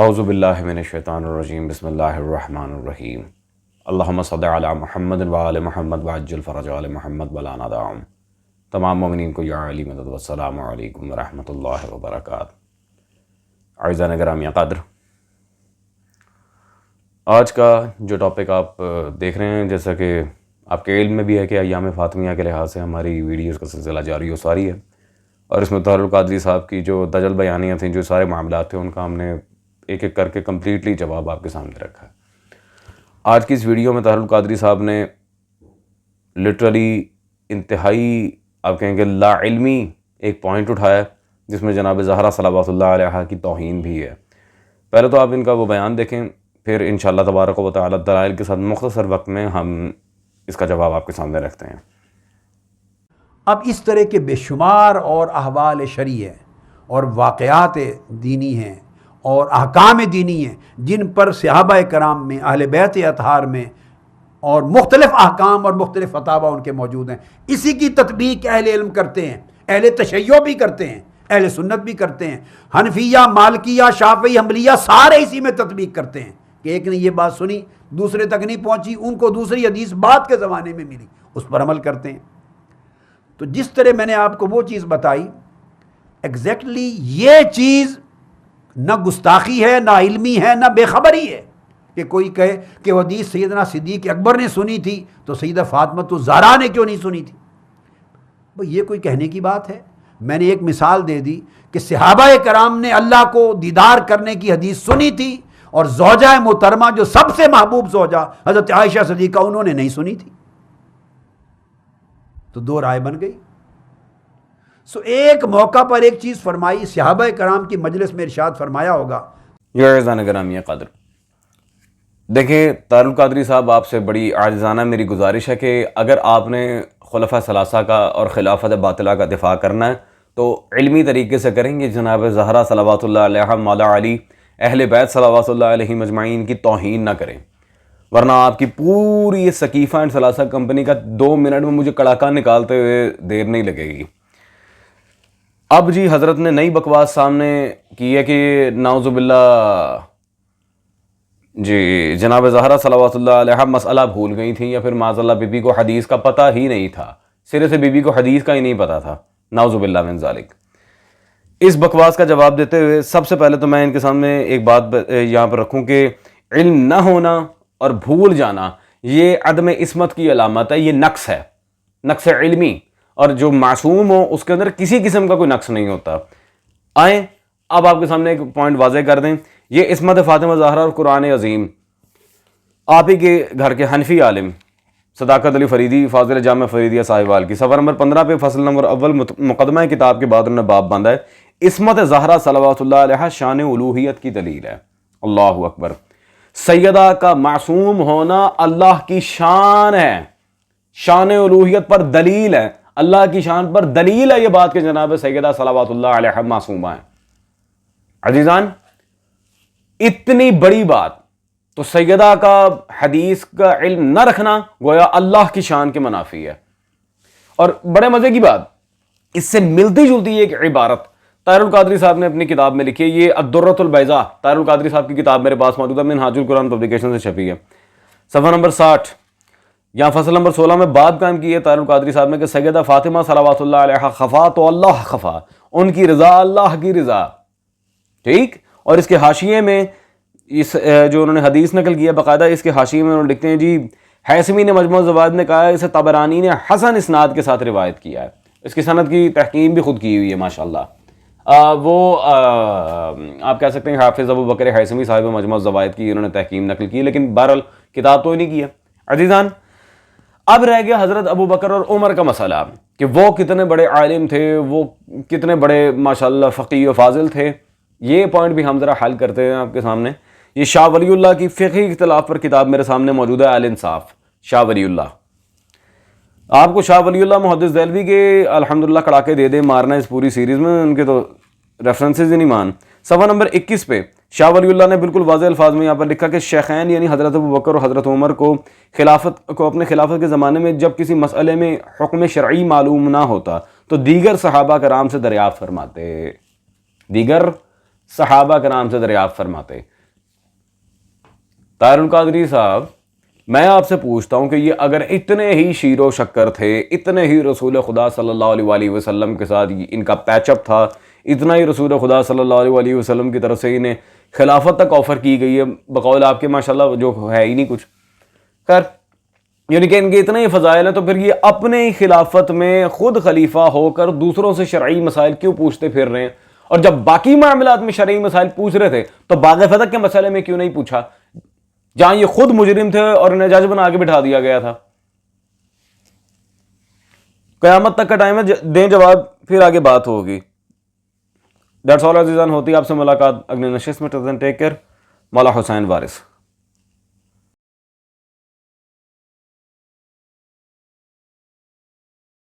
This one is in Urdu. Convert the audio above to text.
اعوذ باللہ من الشیطان الرجیم بسم اللہ الرحمن الرحیم اللہم صل علی محمد وآل محمد وعجل فرج آل محمد ولا ندعهم۔ تمام مومنین کو یا علی مدد والسلام علیکم ورحمۃ اللہ وبرکاتہ۔ اعزائے گرامی قدر، آج کا جو ٹاپک آپ دیکھ رہے ہیں، جیسا کہ آپ کے علم میں بھی ہے کہ ایام فاطمیہ کے لحاظ سے ہماری ویڈیوز کا سلسلہ جاری و ساری ہے، اور اس میں طاہر القادری صاحب کی جو دجل بیانیاں تھیں، جو سارے معاملات تھے، ان کا ہم نے ایک ایک کر کے کمپلیٹلی جواب آپ کے سامنے رکھا ہے۔ آج کی اس ویڈیو میں طاہر القادری صاحب نے لٹرلی انتہائی آپ کہیں گے لا علمی ایک پوائنٹ اٹھایا ہے، جس میں جناب زہرا صلوات اللہ علیہا کی توہین بھی ہے۔ پہلے تو آپ ان کا وہ بیان دیکھیں، پھر انشاءاللہ تبارک و تعالی دلائل کے ساتھ مختصر وقت میں ہم اس کا جواب آپ کے سامنے رکھتے ہیں۔ اب اس طرح کے بے شمار اور احوال شرعی ہیں اور واقعات دینی ہیں اور احکام دینی ہیں، جن پر صحابہ کرام میں، اہل بیت اطہار میں اور مختلف احکام اور مختلف فتاویٰ ان کے موجود ہیں۔ اسی کی تطبیق اہل علم کرتے ہیں، اہل تشیع بھی کرتے ہیں، اہل سنت بھی کرتے ہیں، حنفیہ، مالکیہ، شافعی، حنبلیہ سارے اسی میں تطبیق کرتے ہیں کہ ایک نے یہ بات سنی، دوسرے تک نہیں پہنچی، ان کو دوسری حدیث بعد کے زمانے میں ملی، اس پر عمل کرتے ہیں۔ تو جس طرح میں نے آپ کو وہ چیز بتائی، ایگزیکٹلی یہ چیز نہ گستاخی ہے، نہ علمی ہے، نہ بے خبری ہے کہ کوئی کہے کہ وہ حدیث سیدنا صدیق اکبر نے سنی تھی تو سیدہ فاطمہ الزہرا نے کیوں نہیں سنی تھی؟ بھئی یہ کوئی کہنے کی بات ہے؟ میں نے ایک مثال دے دی کہ صحابہ کرام نے اللہ کو دیدار کرنے کی حدیث سنی تھی، اور زوجہ محترمہ جو سب سے محبوب زوجہ حضرت عائشہ صدیقہ، انہوں نے نہیں سنی تھی، تو دو رائے بن گئی۔ ایک موقع پر ایک چیز فرمائی، صحابہ کرام کی مجلس میں ارشاد فرمایا ہوگا۔ یا اعزائے گرامی قدر، دیکھیں طاہر القادری صاحب، آپ سے بڑی عاجزانہ میری گزارش ہے کہ اگر آپ نے خلفاء ثلاثہ کا اور خلافت باطلہ کا دفاع کرنا ہے تو علمی طریقے سے کریں گے، جناب زہرا صلوات اللہ علیہا، مولا علی، اہل بیت صلوات اللہ علیہ مجمعین کی توہین نہ کریں، ورنہ آپ کی پوری یہ ثقیفہ اینڈ ثلاثہ کمپنی کا 2 منٹ میں مجھے کڑاکا نکالتے ہوئے دیر نہیں لگے گی۔ اب جی حضرت نے نئی بکواس سامنے کی ہے کہ نعوذ باللہ جی جناب زہرا صلوات اللہ علیہ مسئلہ بھول گئی تھیں، یا پھر معاذ اللہ بی بی کو حدیث کا پتہ ہی نہیں تھا، سرے سے بی بی کو حدیث کا ہی نہیں پتہ تھا، نعوذ باللہ من ذالک۔ اس بکواس کا جواب دیتے ہوئے سب سے پہلے تو میں ان کے سامنے ایک بات یہاں پر رکھوں کہ علم نہ ہونا اور بھول جانا یہ عدم عصمت کی علامت ہے، یہ نقص ہے، نقص علمی، اور جو معصوم ہو اس کے اندر کسی قسم کا کوئی نقص نہیں ہوتا۔ آئیں اب آپ کے سامنے ایک پوائنٹ واضح کر دیں، یہ عصمت فاطمہ زہرا اور قرآن عظیم، آپ ہی کے گھر کے حنفی عالم صداقت علی فریدی، فاضل جامع فریدیہ صاحبال کی صفحہ نمبر 15 پہ فصل نمبر اول مقدمہ کتاب کے بعد انہوں نے باب باندھا ہے، عصمت زہرا صلوات اللہ علیہ شان الوہیت کی دلیل ہے۔ اللہ اکبر، سیدہ کا معصوم ہونا اللہ کی شان ہے، شان الوہیت پر دلیل ہے، اللہ کی شان پر دلیل ہے یہ بات کہ جناب سیدہ صلوات اللہ علیہ معصومہ ہیں۔ عزیزان، اتنی بڑی بات تو سیدہ کا حدیث کا علم نہ رکھنا گویا اللہ کی شان کے منافی ہے۔ اور بڑے مزے کی بات، اس سے ملتی جلتی ایک عبارت طاہر القادری صاحب نے اپنی کتاب میں لکھی ہے، یہ الدرۃ البیضاء، طاہر القادری صاحب کی کتاب میرے پاس موجود ہے، منہاج القرآن پبلیکیشن سے چھپی ہے، صفحہ نمبر 60، یہاں فصل نمبر 16 میں بات قائم کی ہے طاہر القادری صاحب نے کہ سیدہ فاطمہ صلوات اللہ علیہ خفا تو اللہ خفا، ان کی رضا اللہ کی رضا، ٹھیک۔ اور اس کے حاشیے میں اس جو انہوں نے حدیث نقل کیا باقاعدہ، اس کے حاشیے میں انہوں نے لکھتے ہیں جی حیثمی نے مجموع الزوائد میں کہا ہے، اسے طبرانی نے حسن اسناد کے ساتھ روایت کیا ہے، اس کی سند کی تحقیم بھی خود کی ہوئی ہے ماشاءاللہ۔ وہ آپ کہہ سکتے ہیں حافظ ابو بکر حیثمی صاحب مجموع الزوائد کی انہوں نے تحقیم نقل کی، لیکن بہرحال کتاب تو ہی نہیں کی ہے۔ عزیزان، اب رہ گیا حضرت ابو بکر اور عمر کا مسئلہ کہ وہ کتنے بڑے عالم تھے، وہ کتنے بڑے ماشاءاللہ فقیہ و فاضل تھے، یہ پوائنٹ بھی ہم ذرا حل کرتے ہیں آپ کے سامنے۔ یہ شاہ ولی اللہ کی فقہی اختلاف پر کتاب میرے سامنے موجود ہے، الانصاف، شاہ ولی اللہ۔ آپ کو شاہ ولی اللہ محدث دہلوی کے الحمدللہ کڑاکے دے دے مارنا اس پوری سیریز میں، ان کے تو ریفرنسز ہی نہیں مان۔ صفحہ نمبر 21 پہ شاہ ولی اللہ نے بالکل واضح الفاظ میں یہاں پر لکھا کہ شیخین یعنی حضرت ابو بکر اور حضرت عمر کو اپنے خلافت کے زمانے میں جب کسی مسئلے میں حکم شرعی معلوم نہ ہوتا تو دیگر صحابہ کرام سے دریافت فرماتے، دیگر صحابہ کرام سے دریافت فرماتے. طاہر القادری صاحب، میں آپ سے پوچھتا ہوں کہ یہ اگر اتنے ہی شیر و شکر تھے، اتنے ہی رسول خدا صلی اللہ علیہ وآلہ وسلم کے ساتھ ان کا پیچ اپ تھا، اتنا ہی رسول خدا صلی اللہ علیہ وآلہ وسلم کی طرف سے انہیں خلافت تک آفر کی گئی ہے بقول آپ کے ماشاءاللہ جو ہے ہی نہیں کچھ. خیر، یعنی کہ ان کے اتنے ہی فضائل ہیں، تو پھر یہ اپنے ہی خلافت میں خود خلیفہ ہو کر دوسروں سے شرعی مسائل کیوں پوچھتے پھر رہے ہیں؟ اور جب باقی معاملات میں شرعی مسائل پوچھ رہے تھے تو باغ فتح کے مسئلے میں کیوں نہیں پوچھا جہاں یہ خود مجرم تھے اور انہیں جج بنا کے بٹھا دیا گیا تھا؟ قیامت تک کا ٹائم ہے، دیں جواب، پھر آگے بات ہوگی. دیٹس آل عزیزان، ہوتی آپ سے ملاقات اگلے نشست میں. Take care. مولا حسین وارث.